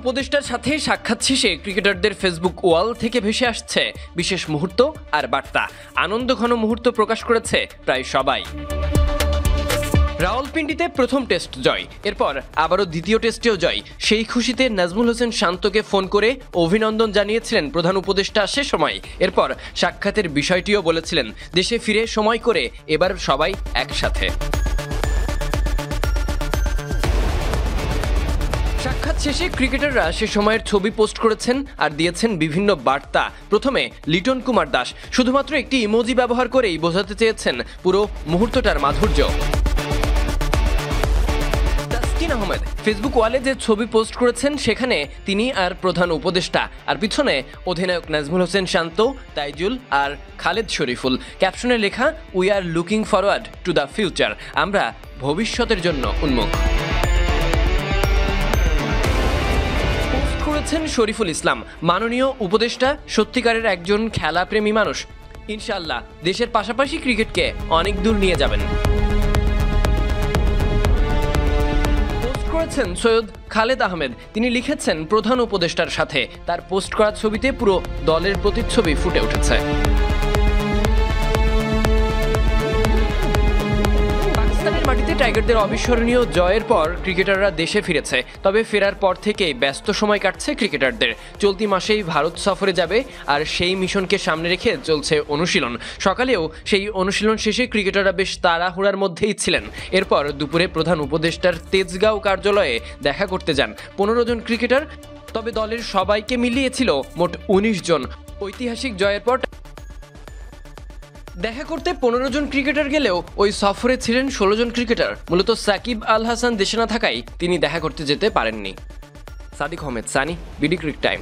উপদেষ্টার সাথে সাক্ষাৎ শেষে ক্রিকেটারদের ফেসবুক ওয়াল থেকে ভেসে আসছে বিশেষ মুহূর্ত আর বার্তা। আনন্দঘন মুহূর্ত প্রকাশ করেছে প্রায় সবাই। রাওয়ালপিন্ডিতে প্রথম টেস্ট জয়, এরপর আবারও দ্বিতীয় টেস্টেও জয়। সেই খুশিতে নাজমুল হোসেন শান্তকে ফোন করে অভিনন্দন জানিয়েছিলেন প্রধান উপদেষ্টা সে সময়। এরপর সাক্ষাতের বিষয়টিও বলেছিলেন, দেশে ফিরে সময় করে এবার সবাই একসাথে। সাক্ষাৎ শেষে ক্রিকেটাররা সে সময়ের ছবি পোস্ট করেছেন আর দিয়েছেন বিভিন্ন বার্তা। প্রথমে লিটন কুমার দাস শুধুমাত্র একটি ইমোজি ব্যবহার করেই বোঝাতে চেয়েছেন পুরো মুহূর্তটার মাধুর্য। তাসকিন আহমেদ ফেসবুক ওয়ালে যে ছবি পোস্ট করেছেন সেখানে তিনি আর প্রধান উপদেষ্টা, আর পিছনে অধিনায়ক নাজমুল হোসেন শান্ত, তাইজুল আর খালেদ শরীফুল। ক্যাপশনে লেখা, we are looking forward to the future, আমরা ভবিষ্যতের জন্য উন্মুখ। করেছেন শরীফুল ইসলাম, মাননীয় উপদেষ্টা সত্যিকারের একজন খেলাপ্রেমী মানুষ, ইনশাআল্লাহ দেশের পাশাপাশি ক্রিকেটকে অনেক দূর নিয়ে যাবেন। পোস্ট করেছেন সৈয়দ খালেদ আহমেদ, তিনি লিখেছেন প্রধান উপদেষ্টার সাথে। তার পোস্ট করা ছবিতে পুরো দলের প্রতিচ্ছবি ফুটে উঠেছে। মাটিতে টাইগারদের অবিস্মরণীয় জয়ের পর ক্রিকেটাররা দেশে ফিরেছে, তবে ফেরার পর থেকেই ব্যস্ত সময় কাটছে ক্রিকেটারদের। চলতি মাসেই ভারত সফরে যাবে, আর সেই মিশনকে সামনে রেখে চলছে অনুশীলন। সকালেও সেই অনুশীলন শেষে ক্রিকেটাররা বেশ তাড়াহুড়ার মধ্যেই ছিলেন। এরপর দুপুরে প্রধান উপদেষ্টার তেজগাঁও কার্যালয়ে দেখা করতে যান 15 জন ক্রিকেটার, তবে দলের সবাইকে মিলিয়েছিল মোট 19 জন। ঐতিহাসিক জয়ের পর দেখা করতে 15 জন ক্রিকেটার গেলেও ওই সফরে ছিলেন 16 জন ক্রিকেটার। মূলত সাকিব আল হাসান দেশে না থাকায় তিনি দেখা করতে যেতে পারেননি। Sadiq Ahmed Sunny, BD Cric time.